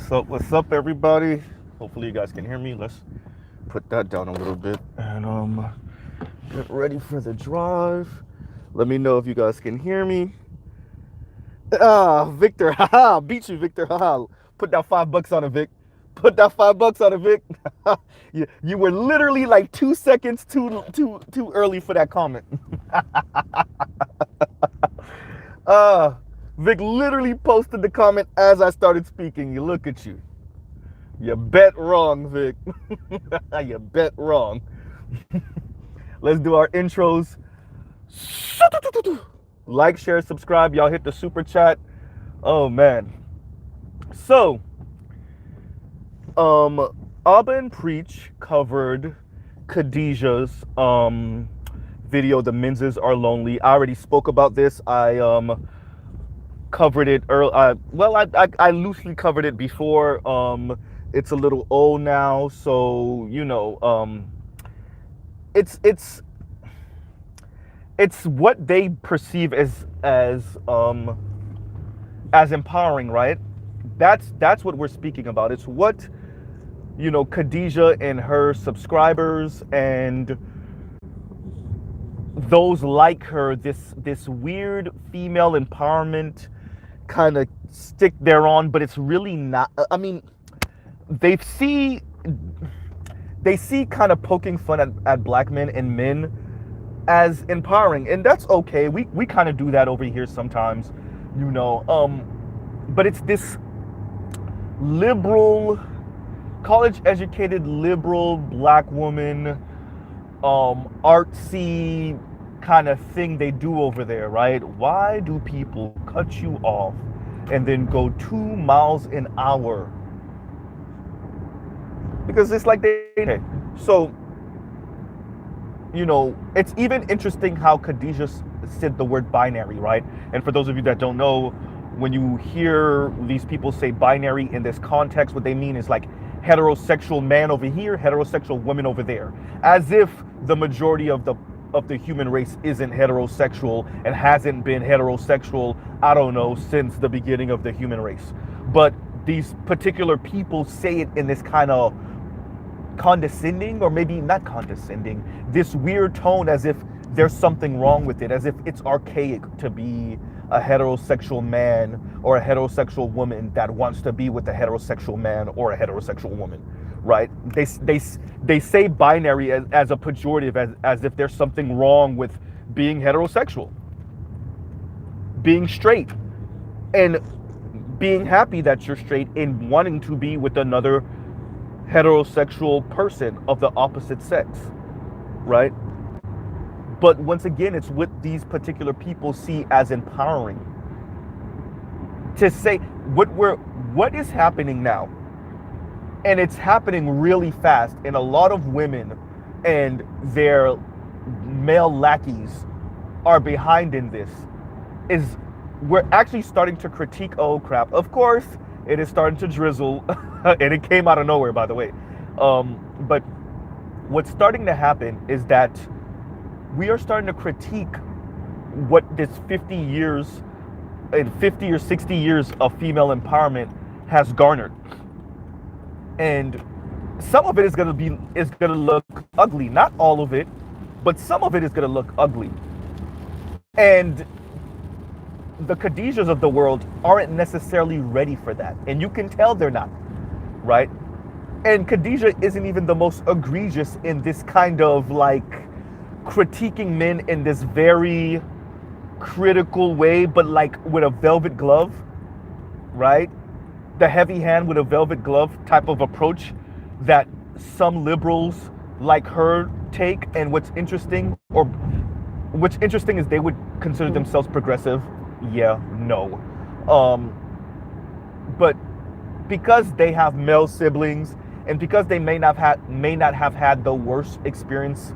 What's up, everybody? Hopefully you guys can hear me. Let's put that down a little bit and get ready for the drive. Let me know if you guys can hear me. Victor, haha, beat you, Victor, haha. Put that $5 on it, Vic. Put that $5 on it, Vic. You were literally like 2 seconds too early for that comment. uh Vic literally posted the comment as I started speaking. You look at you. You bet wrong, Vic. You bet wrong. Let's do our intros. Like, share, subscribe. Y'all hit the super chat. Oh man. So, Abba and Preach covered Khadijah's video, "The Menses Are Lonely." I already spoke about this. I covered it early. I loosely covered it before. It's a little old now, so it's what they perceive as empowering, right? That's what we're speaking about. It's what Khadijah and her subscribers and those like her, this weird female empowerment kind of stick there on, but it's really not. I mean, they see kind of poking fun at black men and men as empowering, and that's okay. We kind of do that over here sometimes, but it's this liberal, college educated liberal black woman artsy kind of thing they do over there, right? Why do people cut you off and then go 2 miles an hour? Because it's like okay. So it's even interesting how Khadijah said the word binary, right? And for those of you that don't know, when you hear these people say binary in this context, what they mean is like heterosexual man over here, heterosexual woman over there, as if the majority of the human race isn't heterosexual and hasn't been heterosexual, I don't know, since the beginning of the human race. But these particular people say it in this kind of condescending, or maybe not condescending, this weird tone, as if there's something wrong with it, as if it's archaic to be a heterosexual man or a heterosexual woman that wants to be with a heterosexual man or a heterosexual woman, right? They say binary as a pejorative, as if there's something wrong with being heterosexual, being straight, and being happy that you're straight and wanting to be with another heterosexual person of the opposite sex, right? But once again, it's what these particular people see as empowering. To say what is happening now, and it's happening really fast, and a lot of women and their male lackeys are behind in this, is we're actually starting to critique, oh crap, of course, it is starting to drizzle, and it came out of nowhere, by the way. But what's starting to happen is that we are starting to critique what this 50 years and 50 or 60 years of female empowerment has garnered. And some of it is gonna look ugly. Not all of it, but some of it is gonna look ugly. And the Khadijahs of the world aren't necessarily ready for that. And you can tell they're not, right? And Khadijah isn't even the most egregious in this kind of like critiquing men in this very critical way, but like with a velvet glove, right? The heavy hand with a velvet glove type of approach that some liberals like her take. And what's interesting is they would consider themselves progressive. Yeah, no. But because they have male siblings, and because they may not have had the worst experience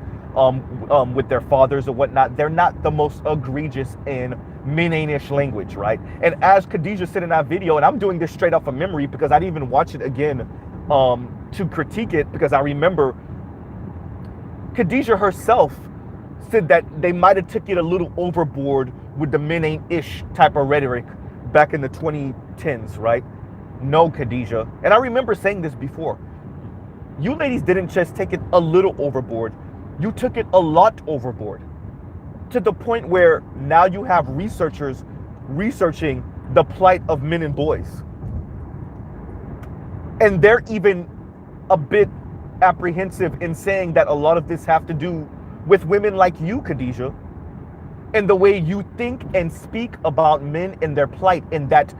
with their fathers or whatnot, they're not the most egregious in Mennonish language, right? And as Khadijah said in that video, and I'm doing this straight off of memory because I didn't even watch it again to critique it, because I remember Khadijah herself said that they might have took it a little overboard with the men ain't ish type of rhetoric back in the 2010s, right? No, Khadijah. And I remember saying this before. You ladies didn't just take it a little overboard. You took it a lot overboard. To the point where now you have researchers researching the plight of men and boys. And they're even a bit apprehensive in saying that a lot of this have to do with women like you, Khadijah, and the way you think and speak about men and their plight, and that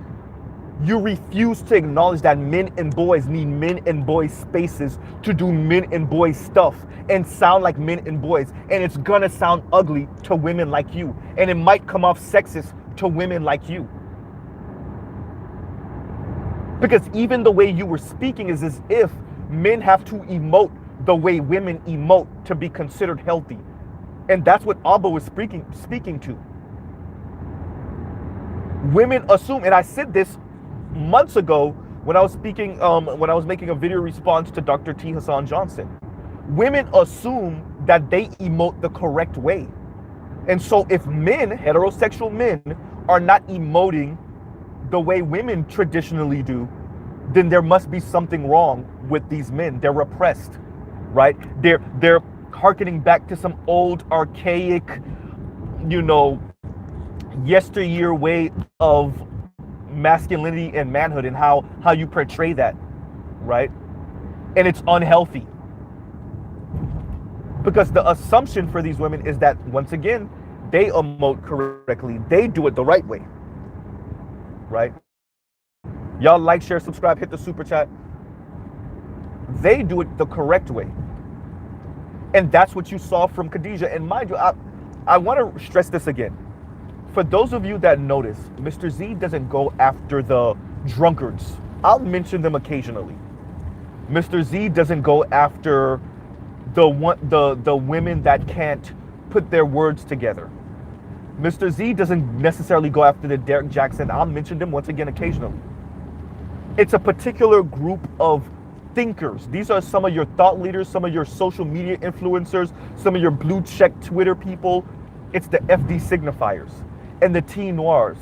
you refuse to acknowledge that men and boys need men and boys spaces to do men and boys stuff and sound like men and boys. And it's gonna sound ugly to women like you. And it might come off sexist to women like you. Because even the way you were speaking is as if men have to emote the way women emote to be considered healthy. And that's what Abba was speaking to. Women assume, and I said this months ago when I was speaking, when I was making a video response to Dr. T. Hassan Johnson. Women assume that they emote the correct way. And so if men, heterosexual men, are not emoting the way women traditionally do, then there must be something wrong with these men. They're repressed, right? They're hearkening back to some old, archaic, yesteryear way of masculinity and manhood, and how you portray that, right? And it's unhealthy. Because the assumption for these women is that, once again, they emote correctly. They do it the right way, right? Y'all like, share, subscribe, hit the super chat. They do it the correct way. And that's what you saw from Khadijah. And mind you, I want to stress this again. For those of you that notice, Mr. Z doesn't go after the drunkards. I'll mention them occasionally. Mr. Z doesn't go after the women that can't put their words together. Mr. Z doesn't necessarily go after the Derek Jackson. I'll mention them once again occasionally. It's a particular group of thinkers. These are some of your thought leaders, some of your social media influencers, some of your blue check Twitter people. It's the FD signifiers and the T Noirs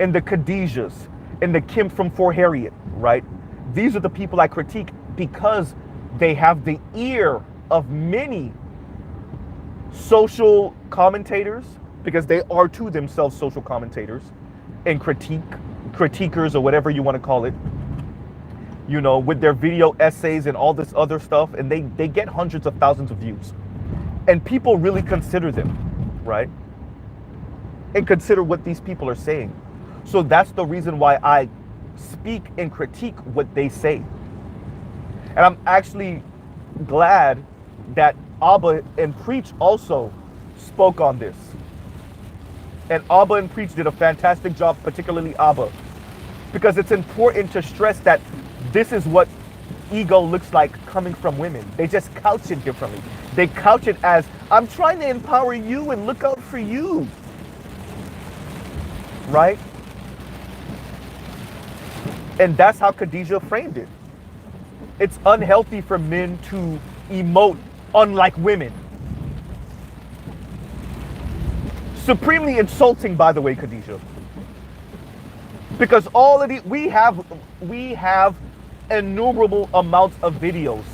and the Khadijahs and the Kim from Fort Harriet, right? These are the people I critique because they have the ear of many social commentators, because they are to themselves social commentators and critiquers or whatever you want to call it, with their video essays and all this other stuff, and they get hundreds of thousands of views. And people really consider them, right? And consider what these people are saying. So that's the reason why I speak and critique what they say. And I'm actually glad that Abba and Preach also spoke on this. And Abba and Preach did a fantastic job, particularly Abba, because it's important to stress that this is what ego looks like coming from women. They just couch it differently. They couch it as, I'm trying to empower you and look out for you, right? And that's how Khadijah framed it. It's unhealthy for men to emote unlike women. Supremely insulting, by the way, Khadijah. Because all of we have innumerable amounts of videos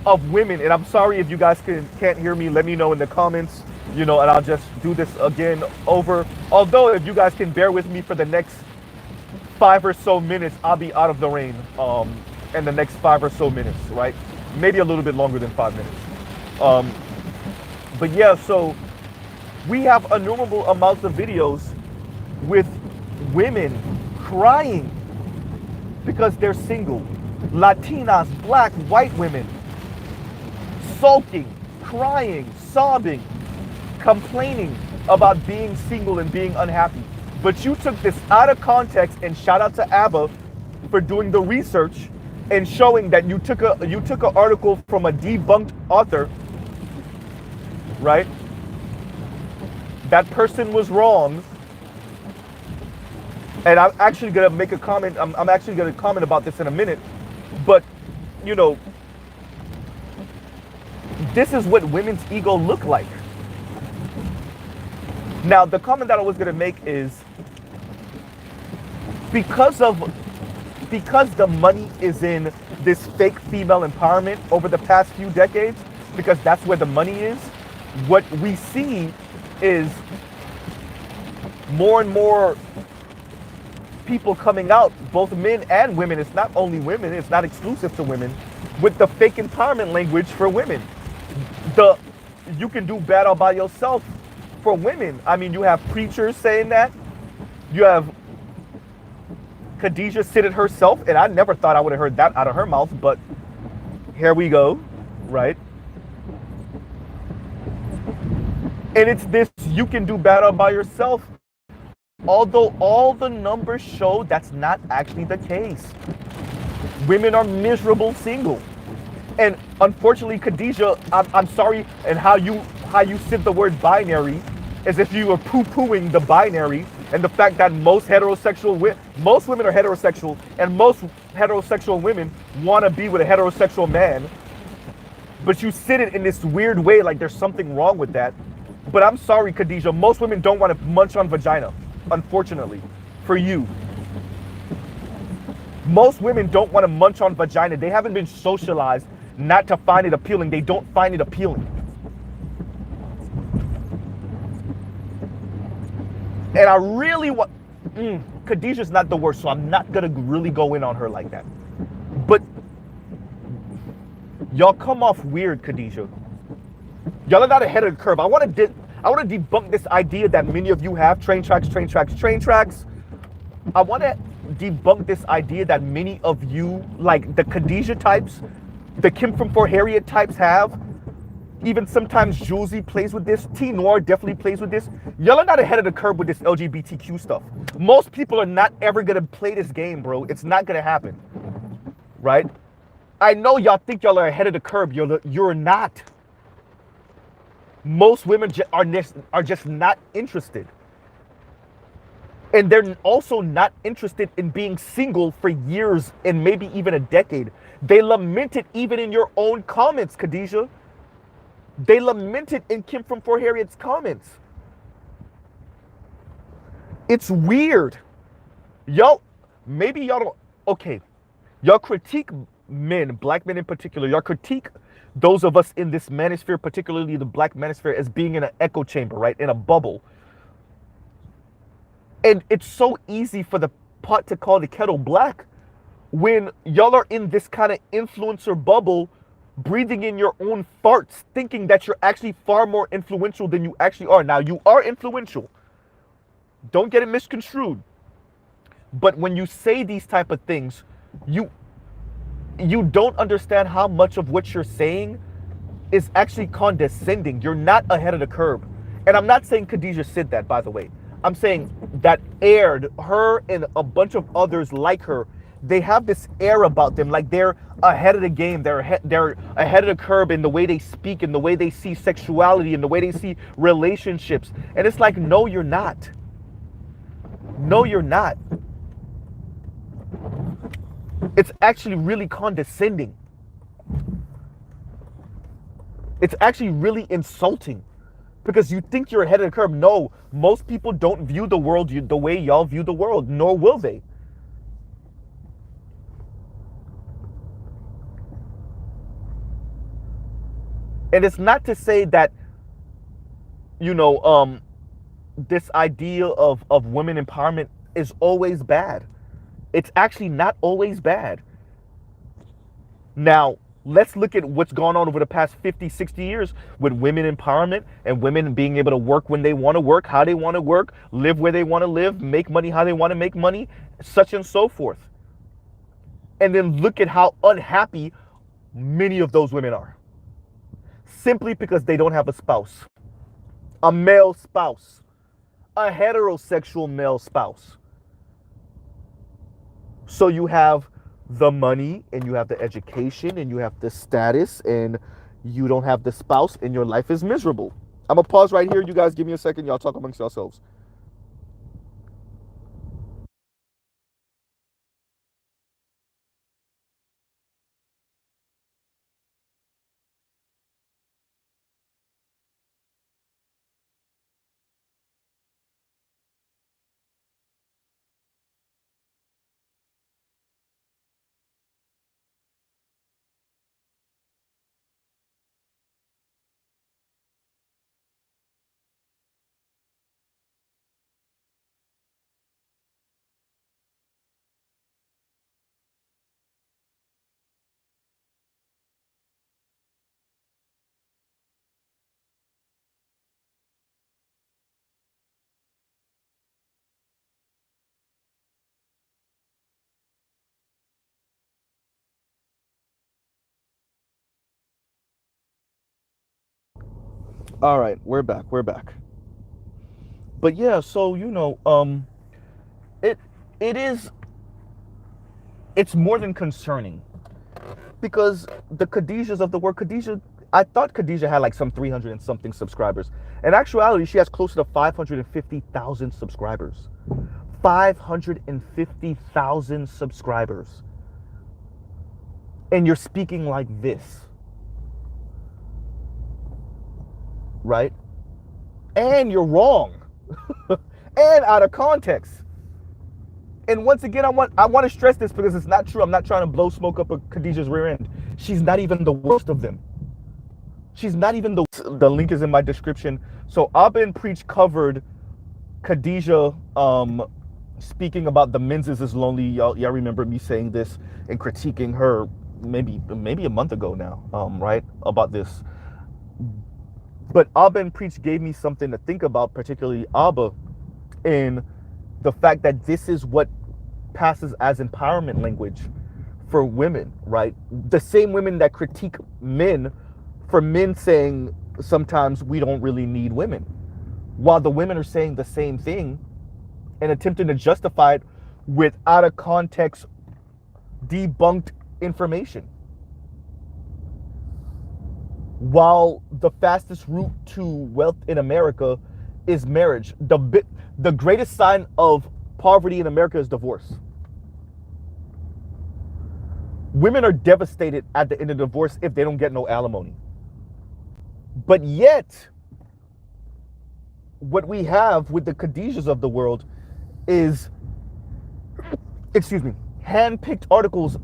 of women, and I'm sorry if you guys can't hear me. Let me know in the comments, and I'll just do this again over. Although if you guys can bear with me for the next 5 or so minutes, I'll be out of the rain in the next 5 or so minutes, right? Maybe a little bit longer than 5 minutes. But yeah, so we have innumerable amounts of videos with women crying because they're single. Latinas, black, white women, sulking, crying, sobbing, complaining about being single and being unhappy. But you took this out of context, and shout out to Abba for doing the research and showing that you took an article from a debunked author, right? That person was wrong. And I'm actually gonna make a comment. I'm actually gonna comment about this in a minute. But this is what women's ego look like. Now, the comment that I was gonna make is, because of because the money is in this fake female empowerment over the past few decades, because that's where the money is, what we see is more and more people coming out, both men and women. It's not only women, it's not exclusive to women, with the fake empowerment language for women. The you can do bad all by yourself for women. I mean, you have preachers saying that. You have Khadijah said it herself, and I never thought I would have heard that out of her mouth, but here we go, right? And it's this you can do bad all by yourself. Although all the numbers show that's not actually the case. Women are miserable single. And unfortunately, Khadijah, I'm sorry, and how you said the word binary, as if you were poo-pooing the binary and the fact that most women are heterosexual, and most heterosexual women want to be with a heterosexual man. But you said it in this weird way, like there's something wrong with that. But I'm sorry, Khadijah, most women don't want to munch on vagina, unfortunately, for you. Most women don't want to munch on vagina. They haven't been socialized not to find it appealing. They don't find it appealing. And I really want... Khadijah's not the worst, so I'm not going to really go in on her like that. But y'all come off weird, Khadijah. Y'all are not ahead of the curve. I want to debunk this idea that many of you have. Train tracks. I want to debunk this idea that many of you, like the Khadijah types, the Kim from Fort Harriet types have. Even sometimes Julesy plays with this. T Noir definitely plays with this. Y'all are not ahead of the curve with this LGBTQ stuff. Most people are not ever going to play this game, bro. It's not going to happen. Right? I know y'all think y'all are ahead of the curve. You're not. Most women are just not interested. And they're also not interested in being single for years and maybe even a decade. They lament it even in your own comments, Khadijah. They lament it in Kim from Fort Harriet's comments. It's weird. Maybe y'all don't, okay. Y'all critique men, black men in particular. Y'all critique those of us in this manosphere, particularly the black manosphere, as being in an echo chamber, right? In a bubble. And it's so easy for the pot to call the kettle black when y'all are in this kind of influencer bubble, breathing in your own farts, thinking that you're actually far more influential than you actually are. Now, you are influential. Don't get it misconstrued. But when you say these type of things, you don't understand how much of what you're saying is actually condescending. You're not ahead of the curve. And I'm not saying Khadijah said that, by the way. I'm saying that aired her and a bunch of others like her. They have this air about them, like they're ahead of the game. They're ahead of the curve in the way they speak, in the way they see sexuality, in the way they see relationships. And it's like, no, you're not. No, you're not. It's actually really condescending. It's actually really insulting because you think you're ahead of the curve. No, most people don't view the world the way y'all view the world, nor will they. And it's not to say that, this idea of women empowerment is always bad. It's actually not always bad. Now, let's look at what's gone on over the past 50, 60 years with women empowerment and women being able to work when they want to work, how they want to work, live where they want to live, make money how they want to make money, such and so forth. And then look at how unhappy many of those women are. Simply because they don't have a spouse, a male spouse, a heterosexual male spouse. So you have the money and you have the education and you have the status and you don't have the spouse and your life is miserable. I'm gonna pause right here. You guys give me a second. Y'all talk amongst yourselves. All right, we're back. We're back. But yeah, so it it is it's more than concerning because the Khadijas of the world, Khadija, I thought Khadija had like some 300 and something subscribers. In actuality, she has closer to 550,000 subscribers. 550,000 subscribers. And you're speaking like this, right? And you're wrong. And out of context. And once again, I want to stress this because it's not true. I'm not trying to blow smoke up a Khadija's rear end. She's not even the worst of them. She's not even the link is in my description. So Abba and Preach covered Khadija speaking about the men's is lonely. Y'all remember me saying this and critiquing her maybe a month ago now, right? About this. But Abba and Preach gave me something to think about, particularly Abba, in the fact that this is what passes as empowerment language for women, right? The same women that critique men for men saying sometimes we don't really need women, while the women are saying the same thing and attempting to justify it with out of context, debunked information. While the fastest route to wealth in America is marriage, the greatest sign of poverty in America is divorce. Women are devastated at the end of divorce if they don't get no alimony. But yet, what we have with the Khadijas of the world is, hand-picked articles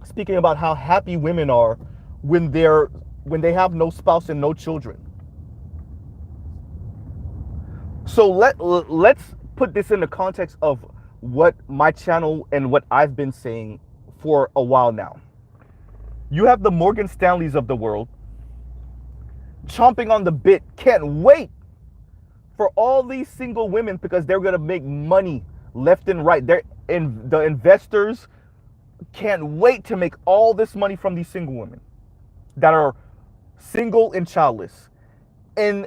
speaking about how happy women are when they have no spouse and no children. So let's put this in the context of what my channel and what I've been saying for a while now. You have the Morgan Stanleys of the world chomping on the bit, can't wait for all these single women because they're going to make money left and right. The investors can't wait to make all this money from these single women that are single and childless. And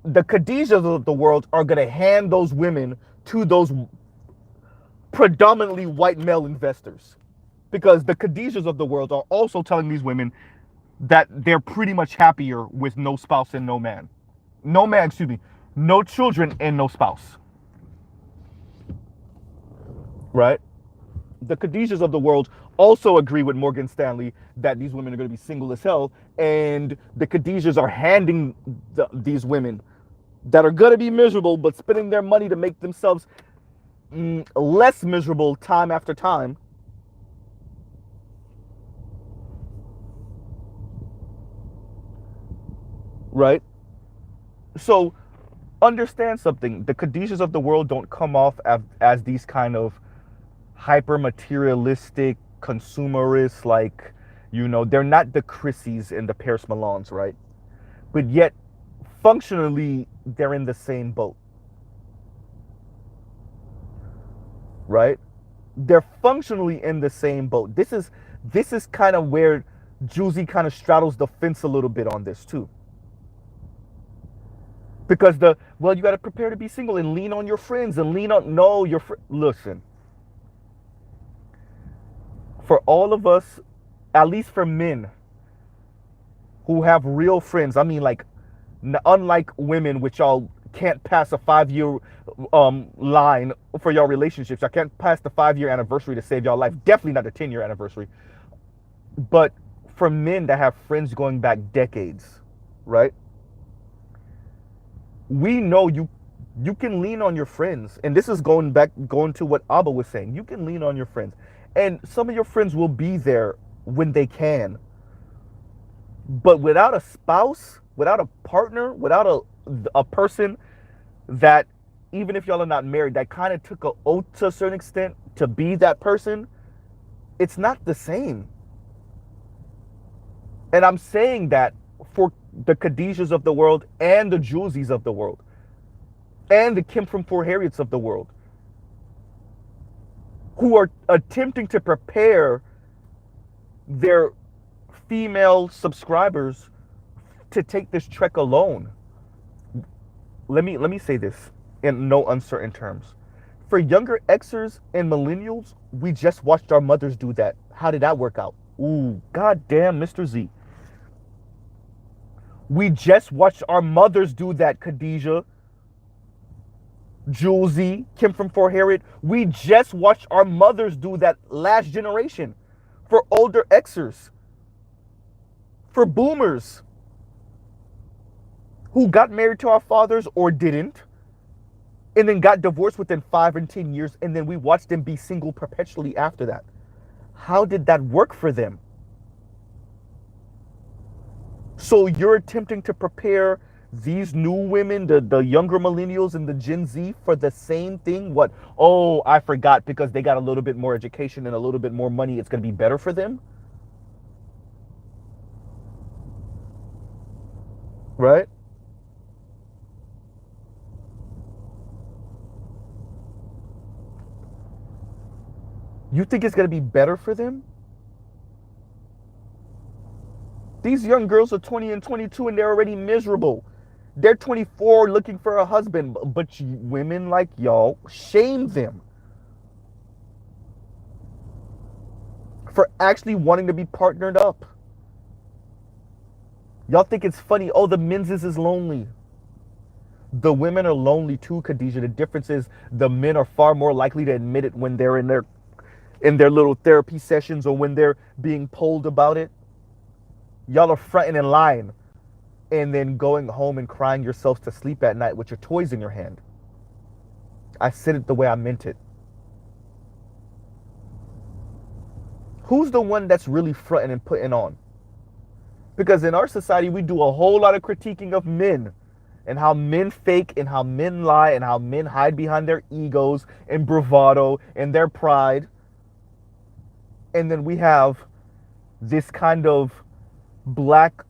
the Khadijas of the world are going to hand those women to those predominantly white male investors, because the Khadijas of the world are also telling these women that they're pretty much happier with no spouse and no children and no spouse, right? The Khadijas of the world also agree with Morgan Stanley that these women are going to be single as hell, and the Khadijas are handing these women that are going to be miserable but spending their money to make themselves less miserable time after time, right? So understand something. The Khadijas of the world don't come off as these kind of hyper materialistic consumerists, like, they're not the Chrissies and the Paris Milans, right? But yet functionally they're in the same boat, right? They're functionally in the same boat. This is kind of where Juicy kind of straddles the fence a little bit on this too. Because you got to prepare to be single and lean on your friends and listen. For all of us, at least for men who have real friends, I mean, like, unlike women, which y'all can't pass a 5-year line for your relationships. I can't pass the 5-year anniversary to save y'all life. Definitely not the 10-year anniversary. But for men that have friends going back decades, right? We know you can lean on your friends. And this is going to what Abba was saying. You can lean on your friends. And some of your friends will be there when they can. But without a spouse, without a partner, without a person that, even if y'all are not married, that kind of took an oath to a certain extent to be that person, it's not the same. And I'm saying that for the Khadijas of the world and the Julesies of the world and the Kim from Fort Harriets of the world, who are attempting to prepare their female subscribers to take this trek alone. Let me say this in no uncertain terms. For younger Xers and millennials, we just watched our mothers do that. How did that work out? Ooh, goddamn, Mr. Z. We just watched our mothers do that, Khadijah, Julesy, Kim from Fort Harriet. We just watched our mothers do that last generation. For older Xers, for boomers who got married to our fathers or didn't, and then got divorced within 5 and 10 years, and then we watched them be single perpetually after that. How did that work for them? So you're attempting to prepare these new women, the younger millennials and the Gen Z, for the same thing? What? Oh, I forgot, because they got a little bit more education and a little bit more money, it's going to be better for them? Right? You think it's going to be better for them? These young girls are 20 and 22 and they're already miserable. They're 24 looking for a husband, but women like y'all shame them for actually wanting to be partnered up. Y'all think it's funny, oh, the men's is lonely. The women are lonely too, Khadijah. The difference is the men are far more likely to admit it when they're in their little therapy sessions or when they're being polled about it. Y'all are fronting and lying and then going home and crying yourselves to sleep at night with your toys in your hand. I said it the way I meant it. Who's the one that's really fronting and putting on? Because in our society, we do a whole lot of critiquing of men and how men fake and how men lie and how men hide behind their egos and bravado and their pride. And then we have this kind of black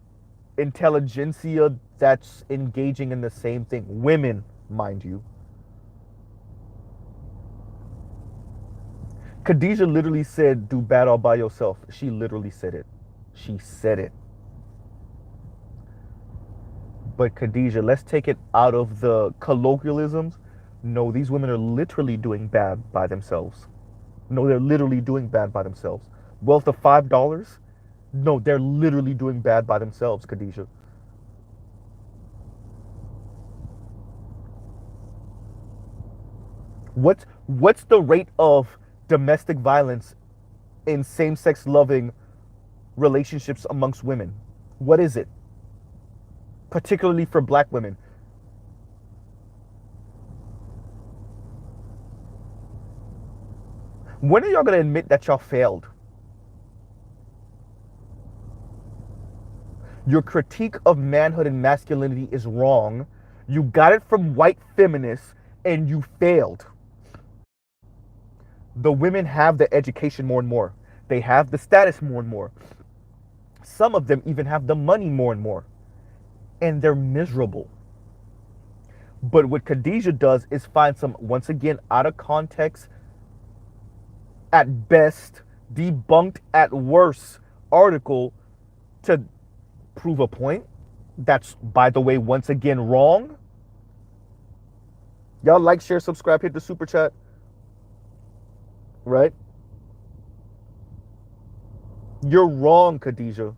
intelligentsia that's engaging in the same thing. Women, mind you. Khadijah literally said, do bad all by yourself. She literally said it. She said it. But Khadijah, let's take it out of the colloquialisms. No, these women are literally doing bad by themselves. No, they're literally doing bad by themselves. Wealth of $5? No, they're literally doing bad by themselves, Khadijah. What's the rate of domestic violence in same-sex loving relationships amongst women? What is it? Particularly for black women. When are y'all gonna admit that y'all failed? Your critique of manhood and masculinity is wrong. You got it from white feminists and you failed. The women have the education more and more. They have the status more and more. Some of them even have the money more and more. And they're miserable. But what Khadijah does is find some, once again, out of context, at best, debunked at worst article to prove a point that's, by the way, once again, wrong. Y'all like, share, subscribe, hit the super chat. Right? You're wrong, Khadijah.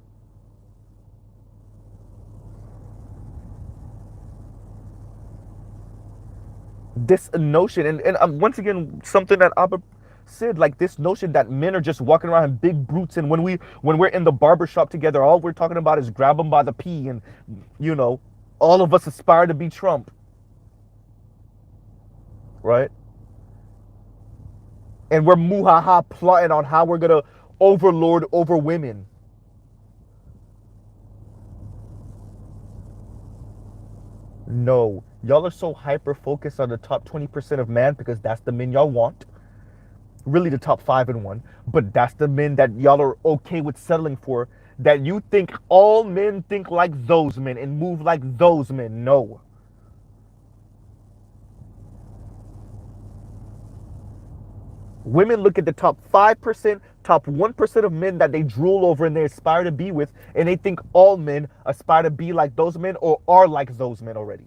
This notion, and once again, something that Abba said, like this notion that men are just walking around in big brutes, and when we're in the barber shop together, all we're talking about is grab them by the pee, and all of us aspire to be Trump, right? And we're muhaha plotting on how we're gonna overlord over women. No, y'all are so hyper focused on the top 20% of man because that's the men y'all want. Really the top 5 and 1, but that's the men that y'all are okay with settling for, that you think all men think like those men and move like those men. No. Women look at the top 5%, top 1% of men that they drool over and they aspire to be with, and they think all men aspire to be like those men or are like those men already.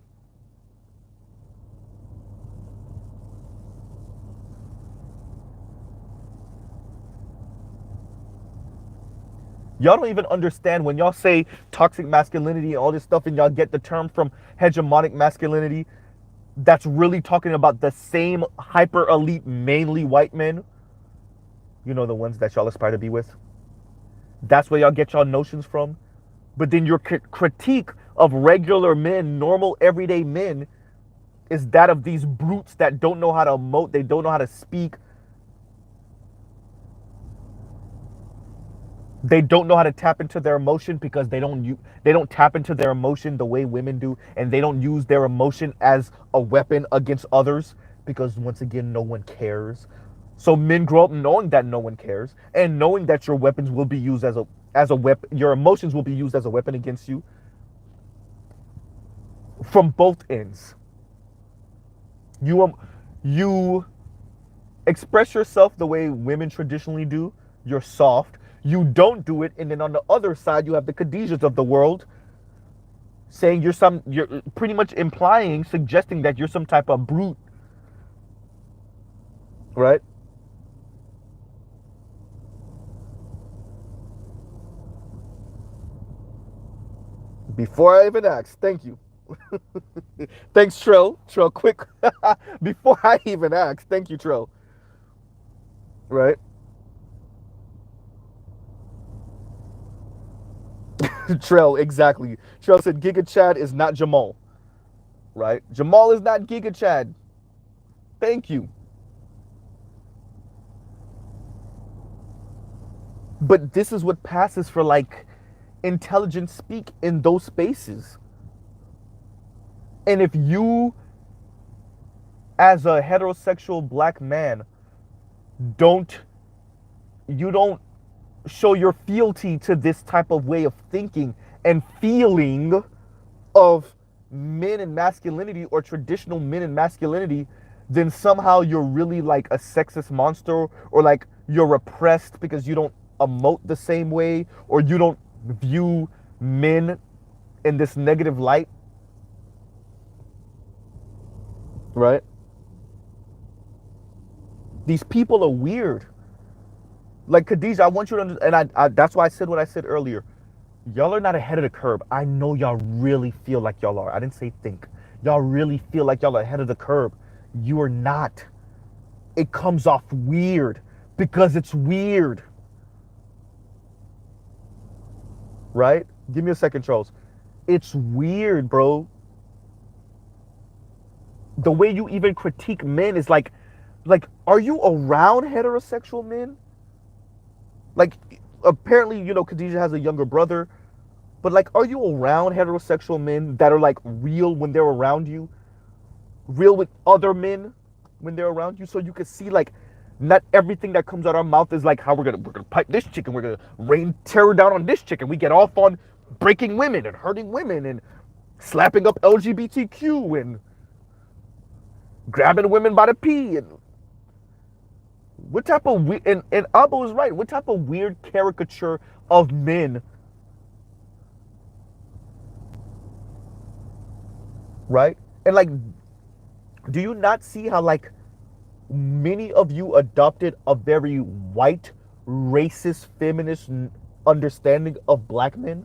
Y'all don't even understand when y'all say toxic masculinity and all this stuff, and y'all get the term from hegemonic masculinity. That's really talking about the same hyper elite, mainly white men. You know, the ones that y'all aspire to be with. That's where y'all get y'all notions from. But then your critique of regular men, normal everyday men, is that of these brutes that don't know how to emote, they don't know how to speak, they don't know how to tap into their emotion because they don't tap into their emotion the way women do, and they don't use their emotion as a weapon against others because once again no one cares. So men grow up knowing that no one cares and knowing that your weapons will be used as a weapon, your emotions will be used as a weapon against you from both ends. You express yourself the way women traditionally do. You're soft. You don't do it, and then on the other side, you have the Khadijas of the world saying you're pretty much implying, suggesting that you're some type of brute, right? Before I even ask, thank you. Thanks, Trell. Trell, quick. Before I even ask, thank you, Trell. Right? Trell, exactly. Trell said Giga Chad is not Jamal. Right? Jamal is not Giga Chad. Thank you. But this is what passes for like intelligent speak in those spaces. And if you, as a heterosexual black man, don't you don't show your fealty to this type of way of thinking and feeling of men and masculinity or traditional men and masculinity, then somehow you're really like a sexist monster, or like you're repressed because you don't emote the same way, or you don't view men in this negative light. Right? These people are weird. Like Khadijah, I want you to understand, and that's why I said what I said earlier. Y'all are not ahead of the curve. I know y'all really feel like y'all are. I didn't say think. Y'all really feel like y'all are ahead of the curve. You are not. It comes off weird because it's weird. Right? Give me a second, Charles. It's weird, bro. The way you even critique men is like, are you around heterosexual men? Like, apparently, you know, Khadijah has a younger brother, but like, are you around heterosexual men that are like real when they're around you? Real with other men when they're around you? So you can see like, not everything that comes out of our mouth is like how we're gonna pipe this chicken, we're gonna rain terror down on this chicken. We get off on breaking women and hurting women and slapping up LGBTQ and grabbing women by the pee. And what type of and Abo is right. What type of weird caricature of men, right? And like, do you not see how like many of you adopted a very white, racist, feminist understanding of black men?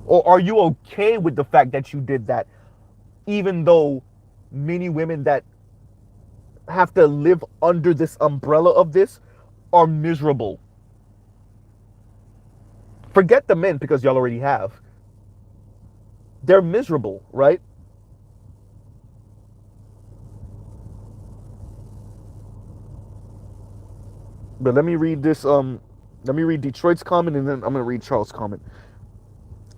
Or are you okay with the fact that you did that, even though many women that have to live under this umbrella of this are miserable? Forget the men, because y'all already have. They're miserable, right? But let me read this. Let me read Detroit's comment, and then I'm gonna read Charles' comment.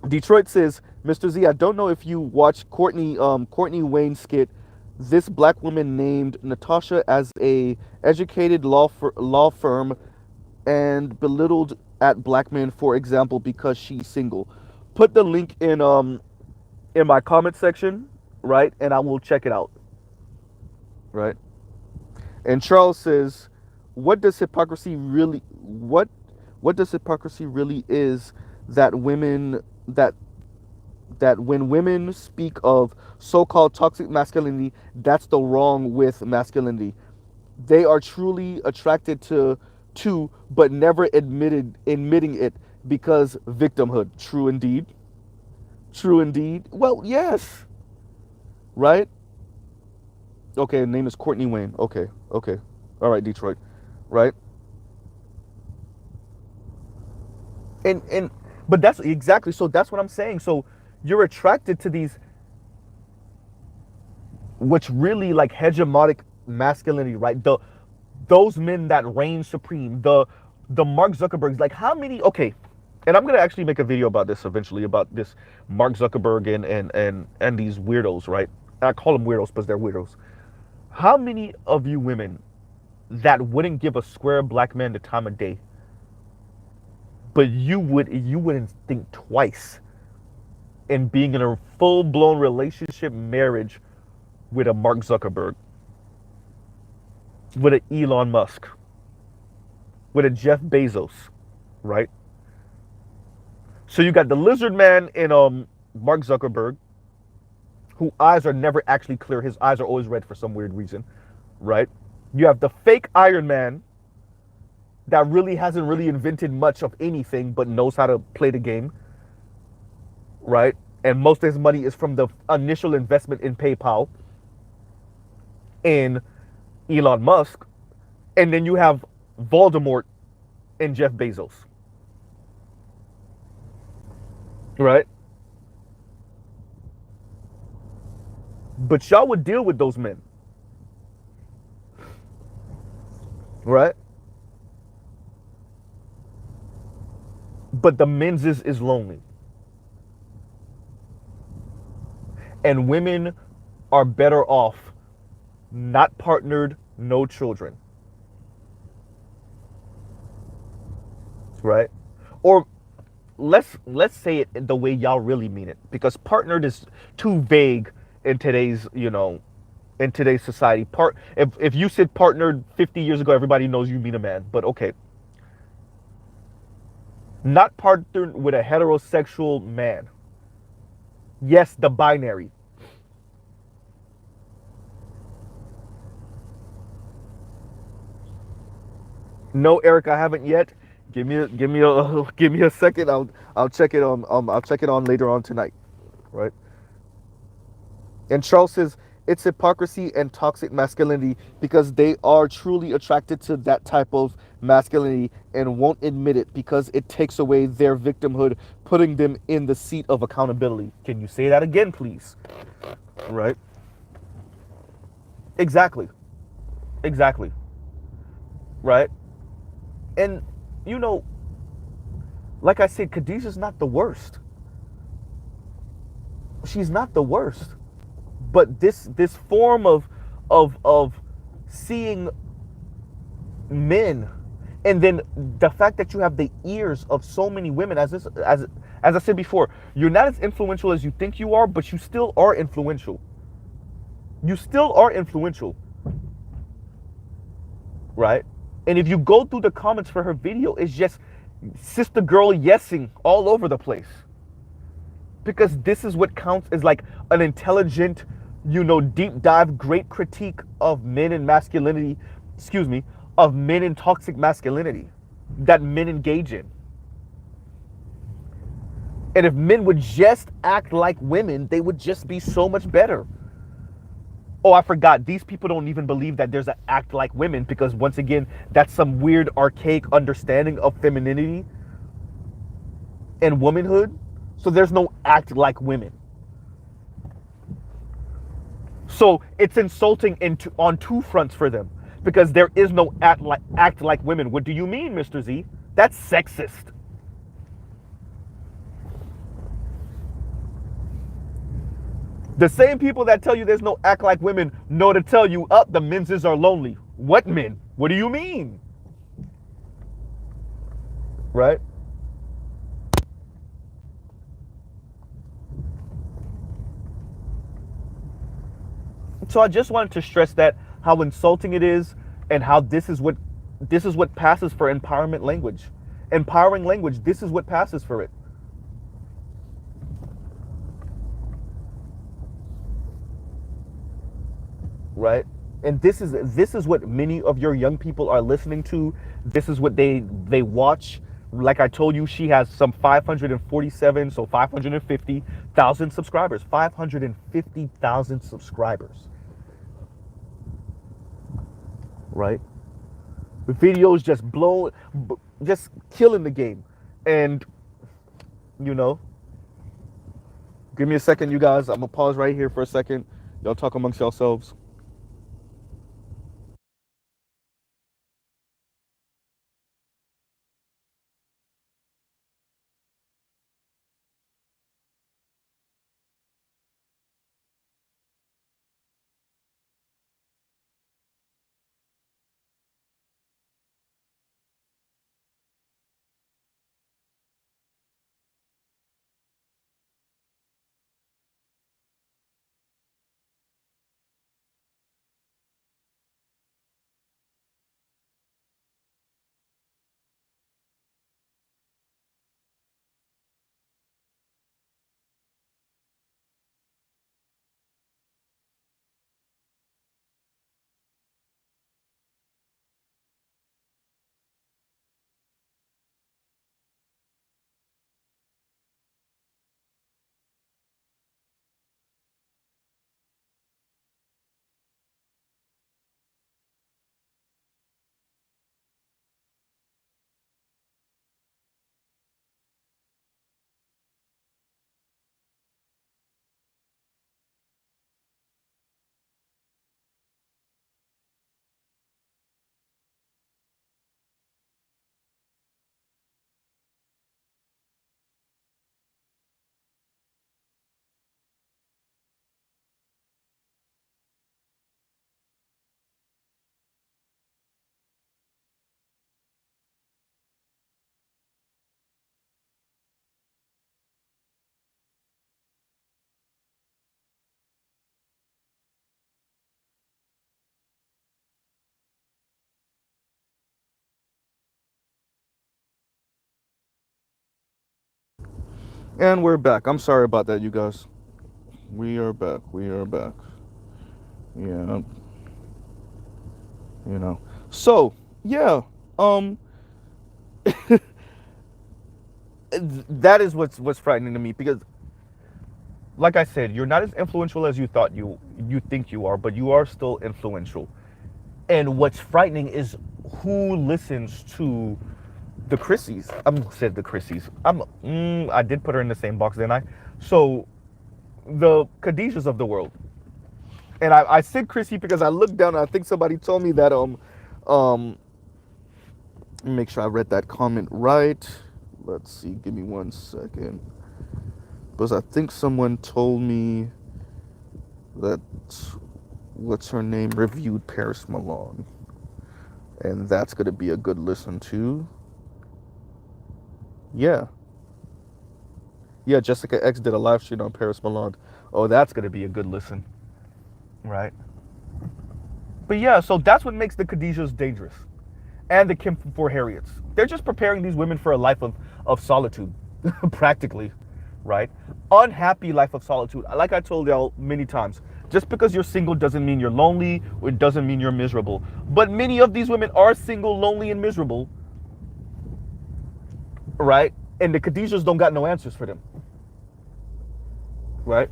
Detroit says, "Mr. Z, I don't know if you watched Courtney Wayne's skit. This black woman named Natasha as a educated law firm and belittled at black men, for example, because she's single. Put the link in my comment section, right? And I will check it out, right?" And Charles says, what does hypocrisy really what does hypocrisy really is that women that when women speak of so-called toxic masculinity, that's the wrong with masculinity. They are truly attracted to but never admitting it because victimhood. True indeed. True indeed. Well, yes. Right? Okay, name is Courtney Wayne. Okay, okay. All right, Detroit. Right? And but that's exactly, so that's what I'm saying. So you're attracted to these, which really like hegemonic masculinity, right? Those men that reign supreme, the Mark Zuckerbergs, like how many, okay, and I'm gonna actually make a video about this eventually, about this Mark Zuckerberg and these weirdos, right? I call them weirdos because they're weirdos. How many of you women that wouldn't give a square black man the time of day, but you wouldn't think twice in being in a full blown relationship marriage with a Mark Zuckerberg, with an Elon Musk, with a Jeff Bezos, right? So you got the lizard man in Mark Zuckerberg, whose eyes are never actually clear. His eyes are always red for some weird reason, right? You have the fake Iron Man that really hasn't really invented much of anything but knows how to play the game, right? And most of his money is from the initial investment in PayPal, in Elon Musk, and then you have Voldemort and Jeff Bezos, right? But y'all would deal with those men, right? But the men's is lonely. And women are better off not partnered, no children, right? Or let's say it the way y'all really mean it, because partnered is too vague in today's, in today's society. If you said partnered 50 years ago, everybody knows you mean a man. But okay, not partnered with a heterosexual man. Yes, the binary. No, Eric, I haven't yet. Give me a second. I'll check it on later on tonight, right? And Charles says it's hypocrisy and toxic masculinity because they are truly attracted to that type of masculinity and won't admit it because it takes away their victimhood, putting them in the seat of accountability. Can you say that again, please? Right? Exactly. Exactly. Right? And, you know, like I said, Khadijah's not the worst. She's not the worst. But this form of seeing men, and then the fact that you have the ears of so many women, as I said before, you're not as influential as you think you are, but you still are influential. You still are influential, right? And if you go through the comments for her video, it's just sister girl yesing all over the place. Because this is what counts as like an intelligent, deep dive, great critique of men and masculinity, of men and toxic masculinity that men engage in. And if men would just act like women, they would just be so much better. Oh, I forgot. These people don't even believe that there's an act like women because, once again, that's some weird archaic understanding of femininity and womanhood. So there's no act like women. So it's insulting on two fronts for them because there is no act like women. What do you mean, Mr. Z? That's sexist. The same people that tell you there's no act like women know to tell you, the menses are lonely. What men? What do you mean? Right? So I just wanted to stress that, how insulting it is, and how this is what This is what passes for empowerment language. Empowering language, this is what passes for it. Right? And this is what many of your young people are listening to. This is what they watch. Like I told you, she has some 547, so 550,000 subscribers. 550,000 subscribers. Right? The videos just killing the game. And you know, give me a second, you guys. I'm gonna pause right here for a second. Y'all talk amongst yourselves. And we're back. I'm sorry about that, you guys. We are back. We are back. Yeah, you know. So, yeah. Um that is what's frightening to me, because like I said, you're not as influential as you think you are, but you are still influential. And what's frightening is who listens to the Chrissies. Said the Chrissies. I did put her in the same box, didn't I? So the Khadijas of the world. And I said Chrissy because I looked down and I think somebody told me that let me make sure I read that comment right. Let's see, give me 1 second. Because I think someone told me that what's her name reviewed Paris Milan. And that's gonna be a good listen too. Yeah. Yeah, Jessica X did a live stream on Paris Milan. Oh, that's gonna be a good listen. Right? But yeah, so that's what makes the Khadijas dangerous. And the Kim 4 Harriets. They're just preparing these women for a life of solitude, practically, right? Unhappy life of solitude. Like I told y'all many times, just because you're single doesn't mean you're lonely, or it doesn't mean you're miserable. But many of these women are single, lonely, and miserable, right? And the Khadijas don't got no answers for them, right?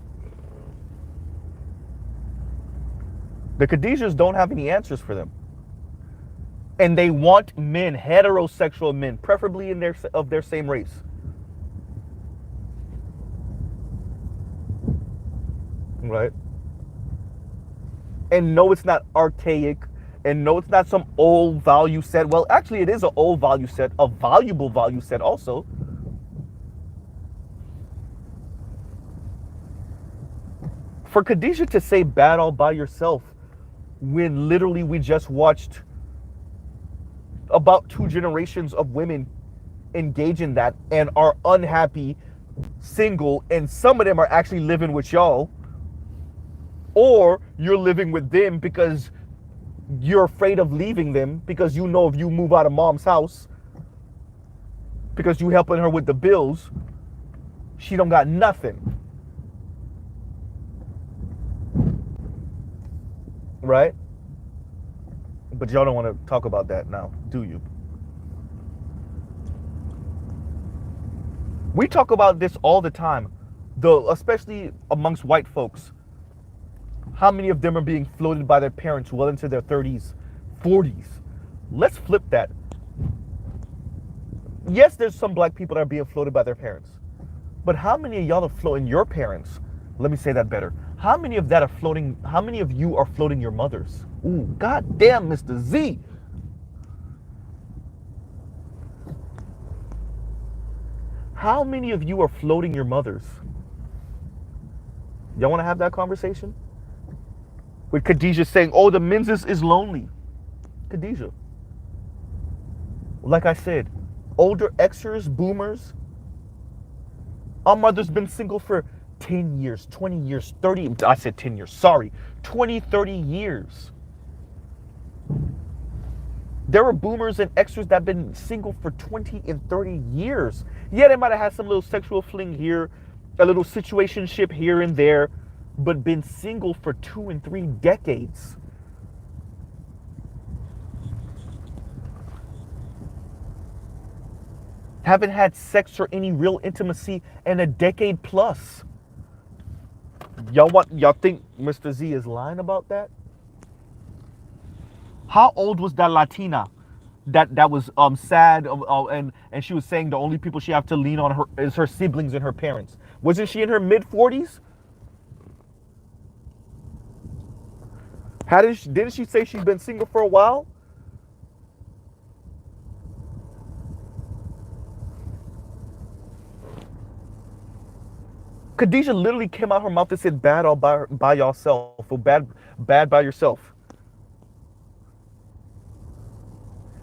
The Khadijas don't have any answers for them. And they want men, heterosexual men, preferably of their same race. Right? And no, it's not archaic. And no, it's not some old value set. Well, actually, it is an old value set, a valuable value set also. For Khadijah to say bad all by yourself when literally we just watched about 2 generations of women engage in that and are unhappy, single, and some of them are actually living with y'all, or you're living with them because You're afraid of leaving them because you know if you move out of mom's house, because you helping her with the bills, she don't got nothing, right? But y'all don't want to talk about that now, do you? We talk about this all the time, especially amongst white folks. How many of them are being floated by their parents well into their 30s, 40s? Let's flip that. Yes, there's some black people that are being floated by their parents. But how many of y'all are floating your parents? Let me say that better. How many of that are floating? How many of you are floating your mothers? Ooh, goddamn, Mr. Z. How many of you are floating your mothers? Y'all want to have that conversation? With Khadijah saying, oh, the menses is lonely. Khadijah. Like I said, older Xers, boomers, our mother's been single for 10 years, 20 years, 30, I said 10 years, sorry, 20, 30 years. There are boomers and Xers that have been single for 20 and 30 years. Yeah, they might have had some little sexual fling here, a little situationship here and there, but been single for 2 and 3 decades. Haven't had sex or any real intimacy in a decade plus. Y'all think Mr. Z is lying about that? How old was that Latina that was sad and she was saying the only people she have to lean on her is her siblings and her parents? Wasn't she in her mid 40s? Didn't she say she's been single for a while? Khadijah literally came out her mouth and said bad all by yourself or bad by yourself.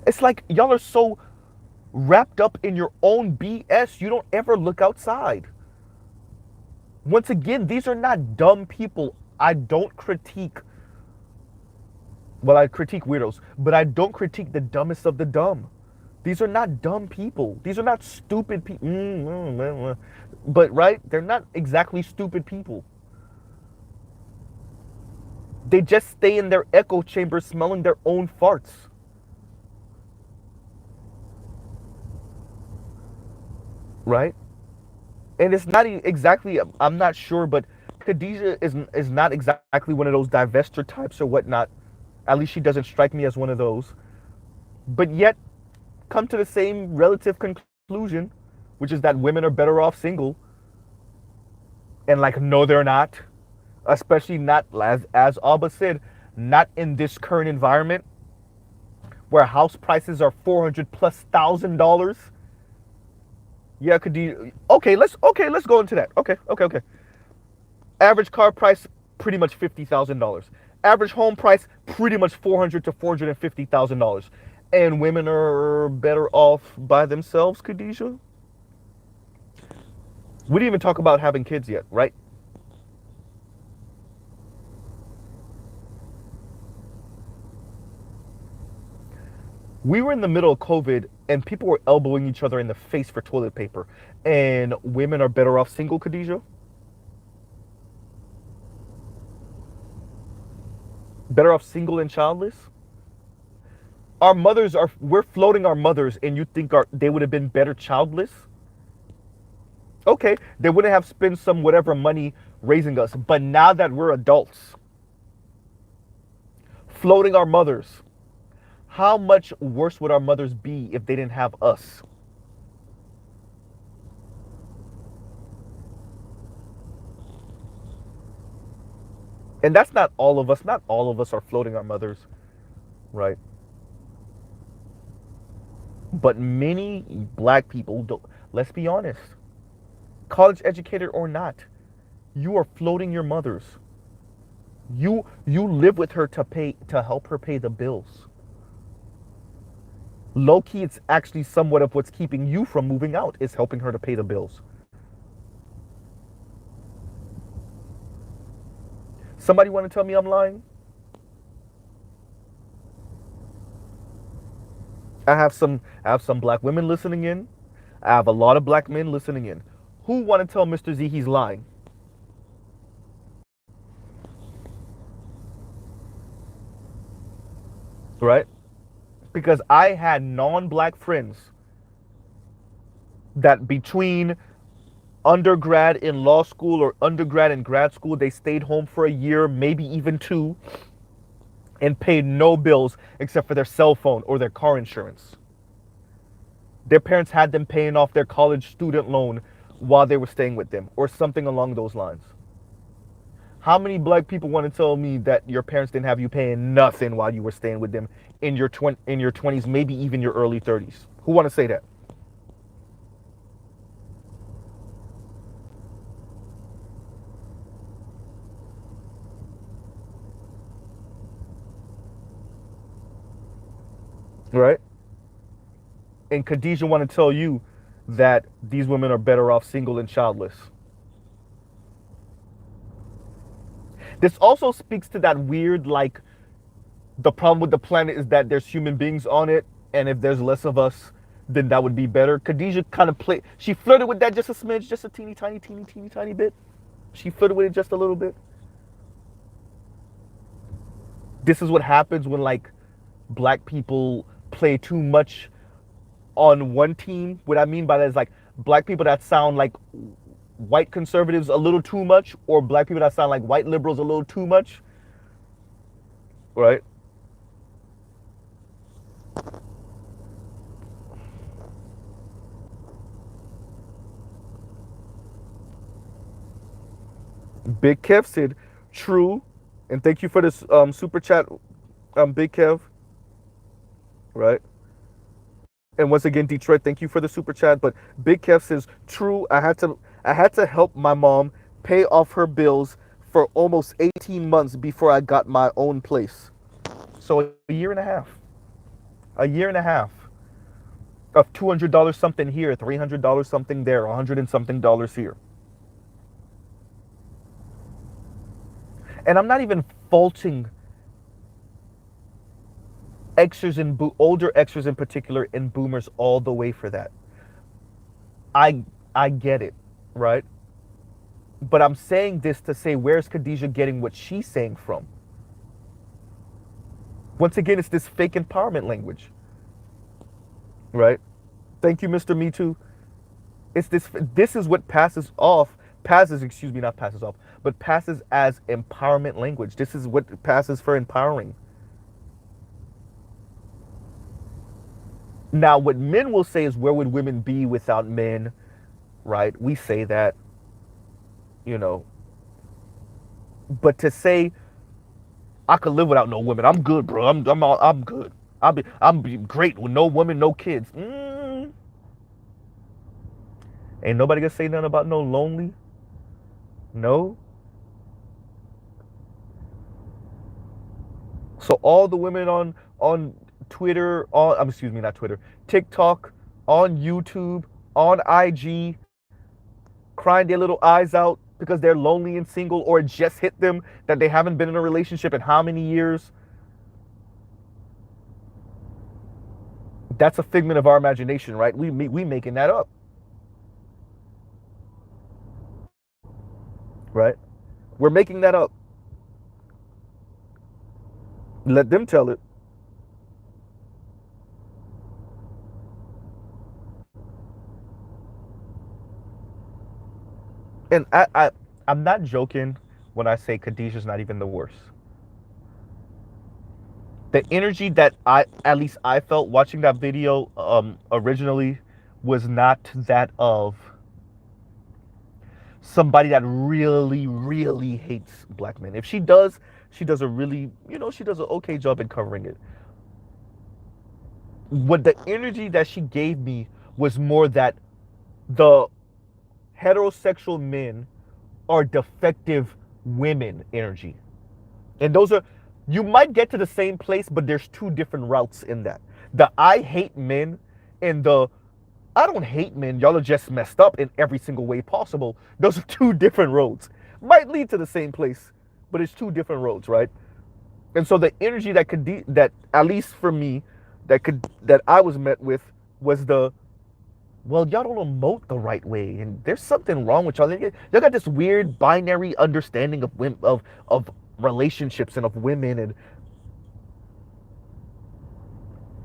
It's like y'all are so wrapped up in your own BS, you don't ever look outside. Once again, these are not dumb people. I don't critique, well, I critique weirdos, but I don't critique the dumbest of the dumb. These are not dumb people. These are not stupid people. But, right, they're not exactly stupid people. They just stay in their echo chamber smelling their own farts. Right? And it's not exactly, I'm not sure, but Khadijah is not exactly one of those divester types or whatnot. At least she doesn't strike me as one of those. But yet, come to the same relative conclusion, which is that women are better off single. And like, no, they're not. Especially not, as Abba said, not in this current environment where house prices are $400,000+. Yeah, let's go into that. Okay. Average car price, pretty much $50,000. Average home price, pretty much $400,000 to $450,000. And women are better off by themselves, Khadijah? We didn't even talk about having kids yet, right? We were in the middle of COVID and people were elbowing each other in the face for toilet paper. And women are better off single, Khadijah? Better off single and childless? We're floating our mothers and you think they would have been better childless? Okay, they wouldn't have spent some whatever money raising us. But now that we're adults, floating our mothers, how much worse would our mothers be if they didn't have us? And that's not all of us. Not all of us are floating our mothers, right? But many black people don't. Let's be honest. College educated or not, you are floating your mothers. You live with her to help her pay the bills. Low key, it's actually somewhat of what's keeping you from moving out, is helping her to pay the bills. Somebody want to tell me I'm lying? I have some black women listening in. I have a lot of black men listening in. Who want to tell Mr. Z he's lying, right? Because I had non-black friends that between undergrad in law school or undergrad in grad school, they stayed home for a year, maybe even two, and paid no bills except for their cell phone or their car insurance. Their parents had them paying off their college student loan while they were staying with them, or something along those lines. How many black people want to tell me that your parents didn't have you paying nothing while you were staying with them in your in your 20s, maybe even your early 30s? Who want to say that? Right? And Khadijah want to tell you that these women are better off single and childless. This also speaks to that weird, like, the problem with the planet is that there's human beings on it, and if there's less of us, then that would be better. Khadijah kind of she flirted with that just a smidge, just a teeny tiny, teeny, teeny, tiny bit. She flirted with it just a little bit. This is what happens when, like, black people play too much on one team. What I mean by that is, like, black people that sound like white conservatives a little too much, or black people that sound like white liberals a little too much, right? Big Kev said, true. And thank you for this super chat, Big Kev, right? And once again, Detroit, thank you for the super chat. But Big Kev says, true, I had to help my mom pay off her bills for almost 18 months before I got my own place. So a year and a half. A year and a half of $200 something here, $300 something there, 100 and something dollars here. And I'm not even faulting Xers and older Xers in particular and boomers all the way for that. I get it, right? But I'm saying this to say, where's Khadijah getting what she's saying from? Once again, it's this fake empowerment language, right? Thank you, Mr. Me Too. It's this is what excuse me, not passes off, but passes as empowerment language. This is what passes for empowering. Now, what men will say is, where would women be without men, right? We say that, you know. But to say, I could live without no women, I'm good, bro. I'm good. I'm great with no woman, no kids. Ain't nobody gonna say nothing about no lonely. No. So all the women on Twitter, excuse me, not Twitter, TikTok, on YouTube, on IG, crying their little eyes out because they're lonely and single, or it just hit them that they haven't been in a relationship in how many years. That's a figment of our imagination, right? We making that up, right? We're making that up. Let them tell it. And I'm not joking when I say Khadijah's not even the worst. The energy that at least I felt watching that video originally was not that of somebody that really, really hates black men. If she does, she does a really, she does an okay job in covering it. What the energy that she gave me was more that the heterosexual men are defective women energy. And those are, you might get to the same place, but there's two different routes in that. The I hate men and the I don't hate men, y'all are just messed up in every single way possible. Those are two different roads. Might lead to the same place, but it's two different roads, right? And so the energy that at least for me, that I was met with was the, well, y'all don't emote the right way, and there's something wrong with y'all. Y'all got this weird binary understanding of women, of relationships and of women, and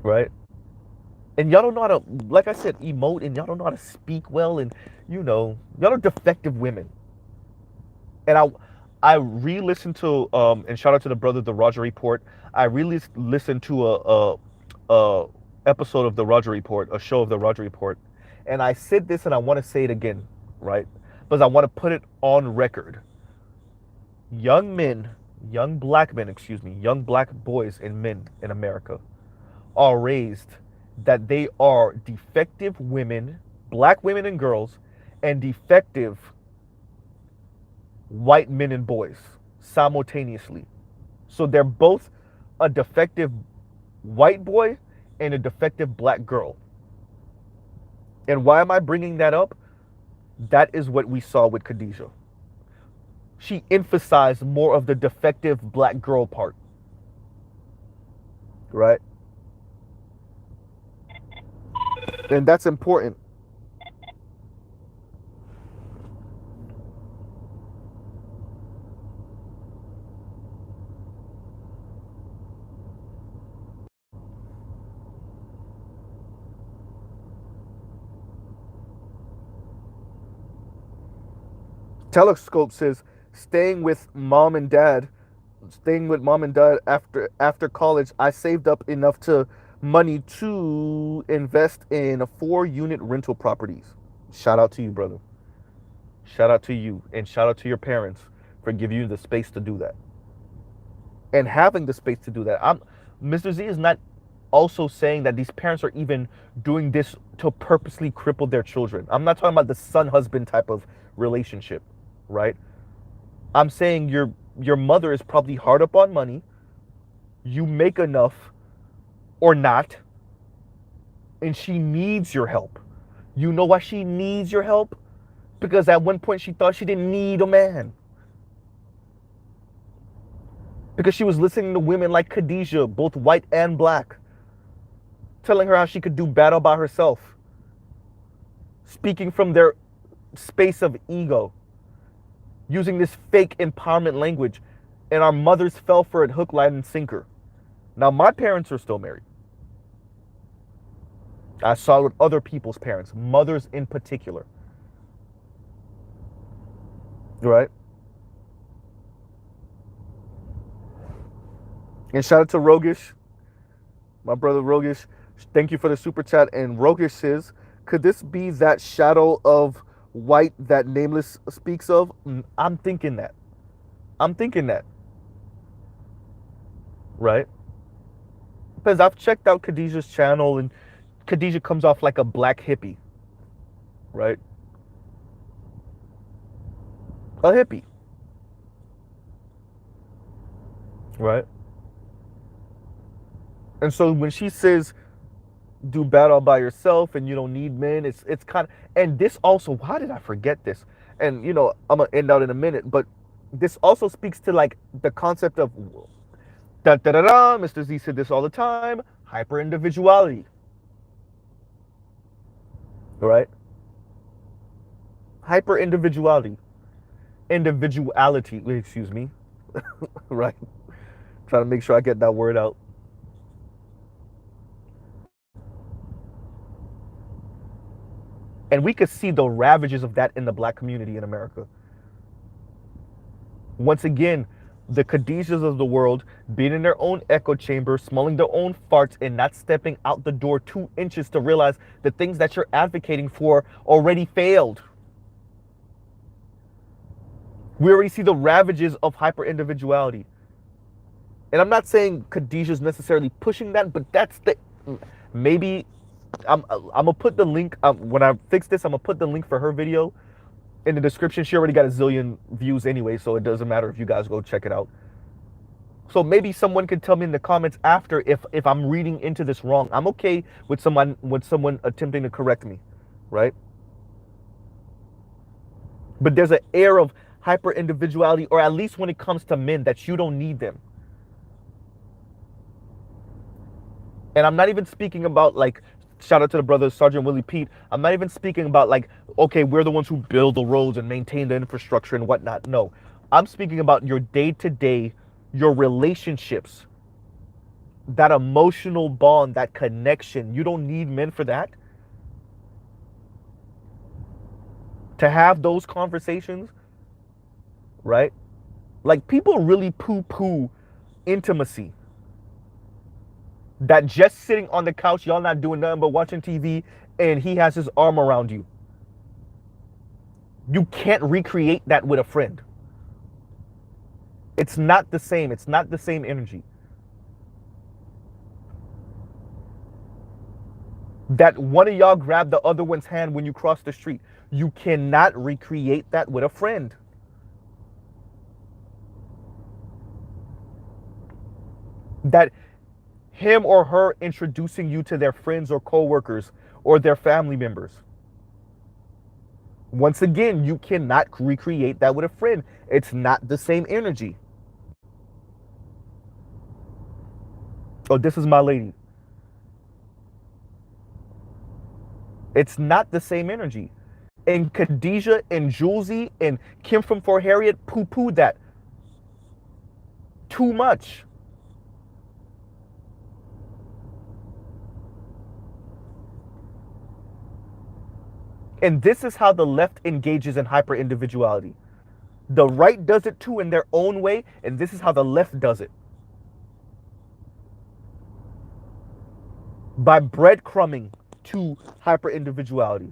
right. And y'all don't know how to, like I said, emote, and y'all don't know how to speak well, and y'all are defective women. And I re-listened to and shout out to the brother, the Roger Report. I really listened to a episode of the Roger Report, a show of the Roger Report, and I said this, and I want to say it again, right? Because I want to put it on record. Young men, young black men, excuse me, young black boys and men in America are raised that they are defective women, black women and girls, and defective white men and boys simultaneously. So they're both a defective white boy and a defective black girl. And why am I bringing that up? That is what we saw with Khadijah. She emphasized more of the defective black girl part, right? And that's important. Telescope says staying with mom and dad after college. I saved up enough to money to invest in 4-unit rental properties. Shout out to you, brother. Shout out to you, and shout out to your parents for giving you the space to do that and having the space to do that. Mr. Z is not also saying that these parents are even doing this to purposely cripple their children. I'm not talking about the son husband type of relationship, right? I'm saying your mother is probably hard up on money. You make enough or not, and she needs your help. You know why she needs your help? Because at one point she thought she didn't need a man. Because she was listening to women like Khadijah, both white and black, telling her how she could do battle by herself, speaking from their space of ego, using this fake empowerment language, and our mothers fell for it hook, line, and sinker. Now, my parents are still married. I saw it with other people's parents, mothers in particular. Right? And shout out to Rogish, my brother Rogish. Thank you for the super chat. And Rogish says, could this be that shadow of white that Nameless speaks of? I'm thinking that. Right? Because I've checked out Khadijah's channel, and Khadijah comes off like a black hippie. Right? A hippie. Right? And so when she says do battle by yourself and you don't need men, it's kind of, and this also, why did I forget this? And I'm gonna end out in a minute, but this also speaks to like the concept of Mr. Z said this all the time, hyper individuality. Right? Hyper individuality. Individuality, excuse me. Right? Trying to make sure I get that word out. And we could see the ravages of that in the black community in America. Once again, the Khadijahs of the world being in their own echo chamber, smelling their own farts, and not stepping out the door 2 inches to realize the things that you're advocating for already failed. We already see the ravages of hyper individuality. And I'm not saying Khadijah's necessarily pushing that, but that's the, maybe I'm gonna put the link when I fix this. I'm gonna put the link for her video in the description. She already got a zillion views anyway, so it doesn't matter if you guys go check it out. So maybe someone can tell me in the comments after if I'm reading into this wrong. I'm okay with someone attempting to correct me, right? But there's an air of hyper individuality, or at least when it comes to men, that you don't need them. And I'm not even speaking about like, shout out to the brothers Sergeant Willie Pete. I'm not even speaking about like, okay, we're the ones who build the roads and maintain the infrastructure and whatnot. No, I'm speaking about your day to day, your relationships, that emotional bond, that connection. You don't need men for that. To have those conversations, right? Like, people really poo poo intimacy. That just sitting on the couch, y'all not doing nothing but watching TV, and he has his arm around you. You can't recreate that with a friend. It's not the same. It's not the same energy. That one of y'all grab the other one's hand when you cross the street. You cannot recreate that with a friend. That him or her introducing you to their friends or coworkers or their family members. Once again, you cannot recreate that with a friend. It's not the same energy. Oh, this is my lady. It's not the same energy. And Khadijah and Julesy and Kim from Fort Harriet poo-pooed that. Too much. And this is how the left engages in hyper-individuality. The right does it too in their own way, and this is how the left does it. By breadcrumbing to hyper-individuality.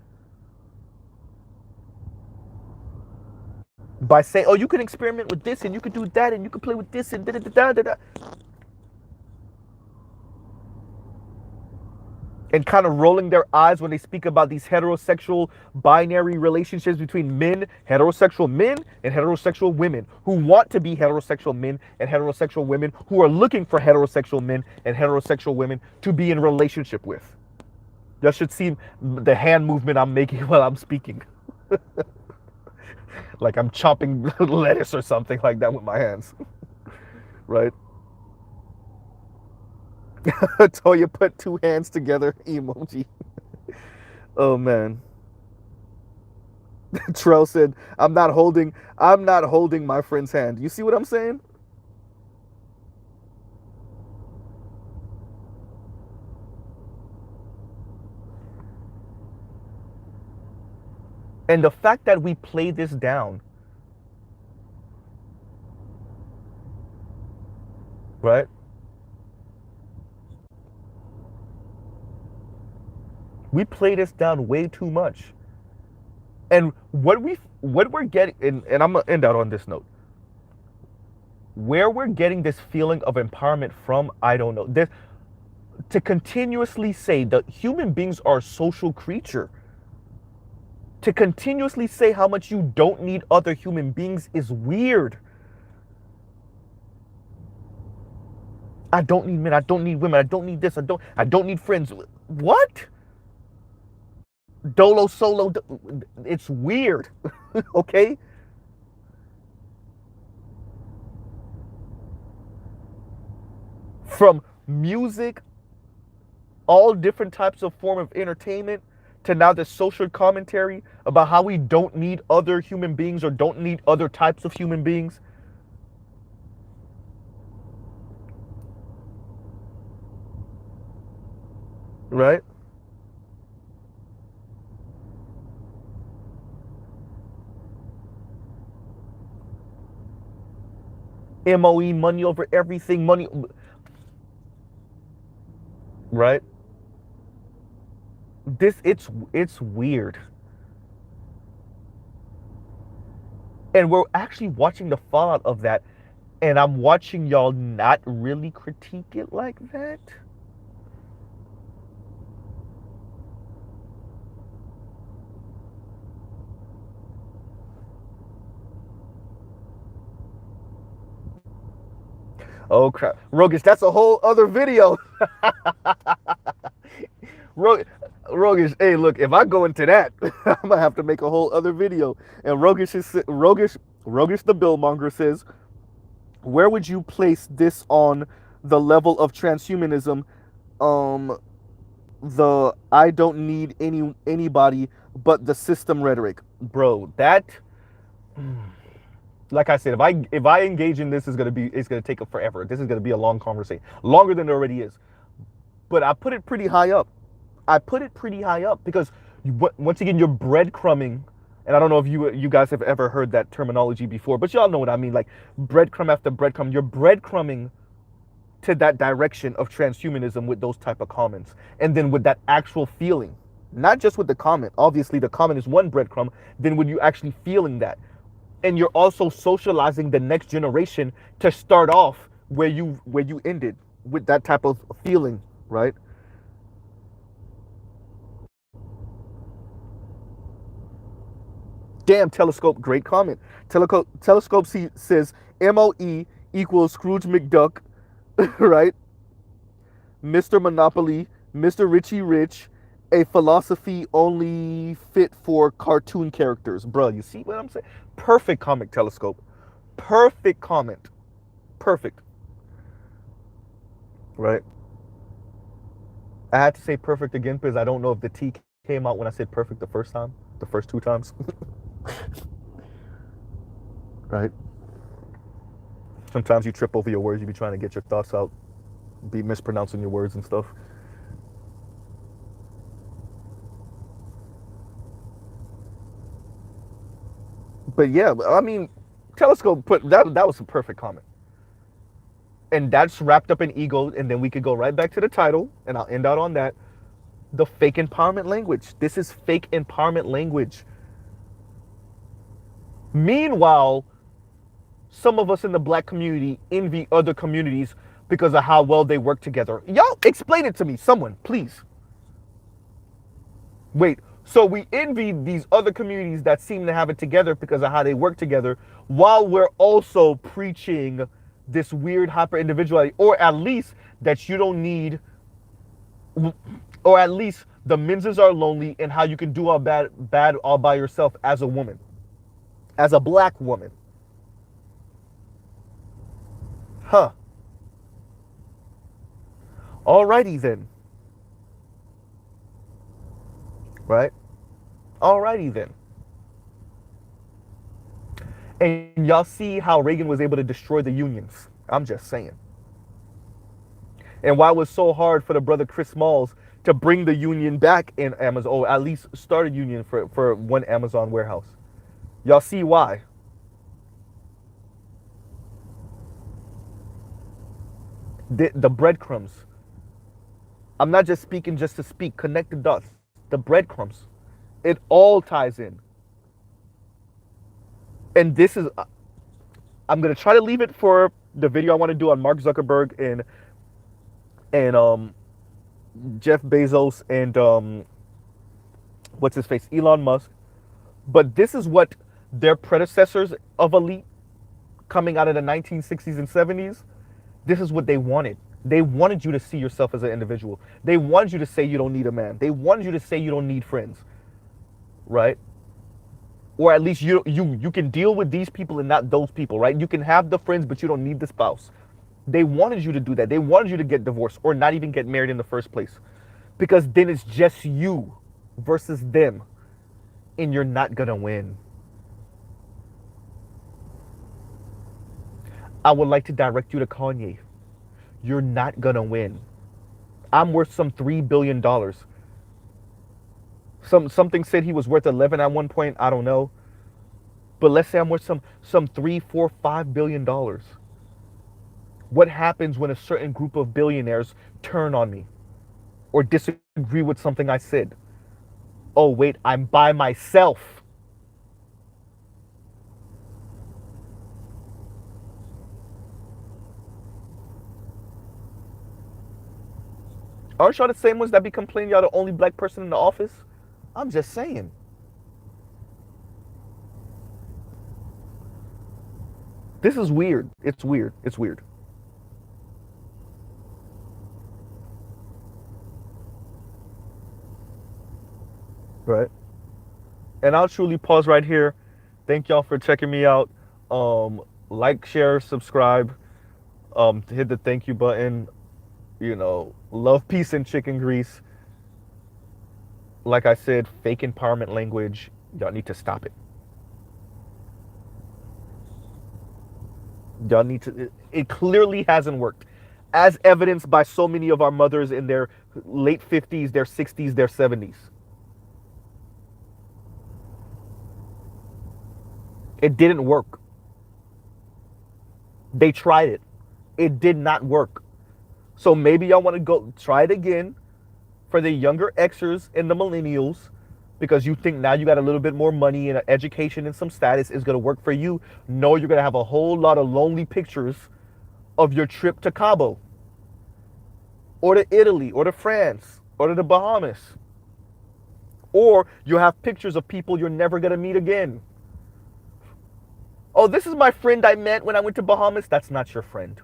By saying, oh, you can experiment with this, and you can do that, and you can play with this, and da-da-da-da-da-da. And kind of rolling their eyes when they speak about these heterosexual binary relationships between men, heterosexual men, and heterosexual women who want to be heterosexual men and heterosexual women who are looking for heterosexual men and heterosexual women to be in relationship with. That should see the hand movement I'm making while I'm speaking. Like I'm chopping lettuce or something like that with my hands. Right? Toya put two hands together emoji. Oh man. Trell said, I'm not holding my friend's hand. You see what I'm saying? And the fact that we play this down, right? We play this down way too much. And what we're getting, and I'm gonna end out on this note. Where we're getting this feeling of empowerment from, I don't know. To continuously say that human beings are a social creature. To continuously say how much you don't need other human beings is weird. I don't need men, I don't need women, I don't need this, I don't need friends. What? Dolo solo, it's weird. Okay? From music, all different types of form of entertainment, to now the social commentary about how we don't need other human beings or don't need other types of human beings. Right? MOE, money over everything, money. Right? It's weird. And we're actually watching the fallout of that. And I'm watching y'all not really critique it like that. Oh crap. Rogish, that's a whole other video. Rogish, hey, look, if I go into that, I'm gonna have to make a whole other video. And Rogish the Billmonger says, where would you place this on the level of transhumanism Um, the I don't need anybody but the system rhetoric, bro. That, like I said, if I engage in this, it's gonna take forever. This is gonna be a long conversation, longer than it already is. But I put it pretty high up. I put it pretty high up because once again, you're breadcrumbing, and I don't know if you guys have ever heard that terminology before, but y'all know what I mean. Like breadcrumb after breadcrumb, you're breadcrumbing to that direction of transhumanism with those type of comments, and then with that actual feeling, not just with the comment. Obviously, the comment is one breadcrumb. Then when you actually feeling that, and you're also socializing the next generation to start off where you ended with that type of feeling, right? Damn, Telescope, great comment. Telescope says MOE equals Scrooge McDuck, right? Mr. Monopoly, Mr. Richie Rich, a philosophy only fit for cartoon characters. Bruh, you see what I'm saying? Perfect comic, Telescope. Perfect comment. Perfect, right? I had to say perfect again because I don't know if the T came out when I said perfect the first time, the first two times, right? Sometimes you trip over your words, you be trying to get your thoughts out, be mispronouncing your words and stuff. But yeah, I mean, Telescope put that was a perfect comment. And that's wrapped up in ego, and then we could go right back to the title, and I'll end out on that. The fake empowerment language. This is fake empowerment language. Meanwhile, some of us in the black community envy other communities because of how well they work together. Y'all explain it to me, someone, please. Wait, so we envy these other communities that seem to have it together because of how they work together, while we're also preaching this weird hyper individuality, or at least that you don't need, or at least the menses are lonely, and how you can do all bad all by yourself as a woman, as a black woman. Huh. Alrighty then. Right? Alrighty then. And y'all see how Reagan was able to destroy the unions. I'm just saying. And why it was so hard for the brother Chris Smalls to bring the union back in Amazon, or at least start a union for one Amazon warehouse. Y'all see why? The breadcrumbs. I'm not just speaking just to speak. Connect the dots. The breadcrumbs. It all ties in. And this is, I'm gonna try to leave it for the video I want to do on Mark Zuckerberg and Jeff Bezos and what's his face, Elon Musk. But this is what their predecessors of elite coming out of the 1960s and 70s, this is what they wanted. They wanted you to see yourself as an individual. They wanted you to say you don't need a man. They wanted you to say you don't need friends, right? Or at least you can deal with these people and not those people, right? You can have the friends, but you don't need the spouse. They wanted you to do that. They wanted you to get divorced or not even get married in the first place, because then it's just you versus them, and you're not gonna win. I would like to direct you to Kanye. You're not gonna win. I'm worth some $3 billion. Something said he was worth 11 at one point. I don't know, but let's say I'm worth some 3, 4, 5 billion dollars. What happens when a certain group of billionaires turn on me or disagree with something I said? Oh wait, I'm by myself. Aren't y'all the same ones that be complaining y'all the only black person in the office? I'm just saying. This is weird. It's weird. It's weird. Right? And I'll truly pause right here. Thank y'all for checking me out. Like, share, subscribe. Hit the thank you button. Love, peace, and chicken grease. Like I said, fake empowerment language. Y'all need to stop it. Y'all need to. It clearly hasn't worked, as evidenced by so many of our mothers in their late 50s, their 60s, their 70s. It didn't work. They tried it. It did not work. So maybe y'all want to go try it again for the younger Xers and the millennials, because you think now you got a little bit more money and education and some status is going to work for you. No, you're going to have a whole lot of lonely pictures of your trip to Cabo or to Italy or to France or to the Bahamas. Or you have pictures of people you're never going to meet again. Oh, this is my friend I met when I went to Bahamas. That's not your friend.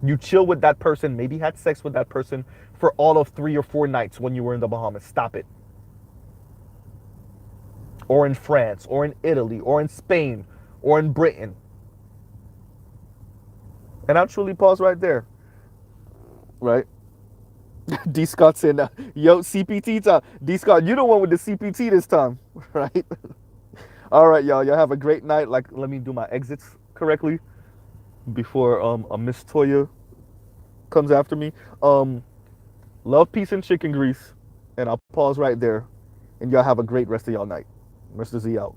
You chill with that person, maybe had sex with that person for all of 3 or 4 nights when you were in the Bahamas. Stop it. Or in France, or in Italy, or in Spain, or in Britain. And I'll truly pause right there. Right? D. Scott said, yo, CPT time. D. Scott, you the one with the CPT this time. Right? All right, y'all. Y'all have a great night. Like, let me do my exits correctly before a Miss Toya comes after me. Love, peace, and chicken grease. And I'll pause right there. And y'all have a great rest of y'all night. Mr. Z out.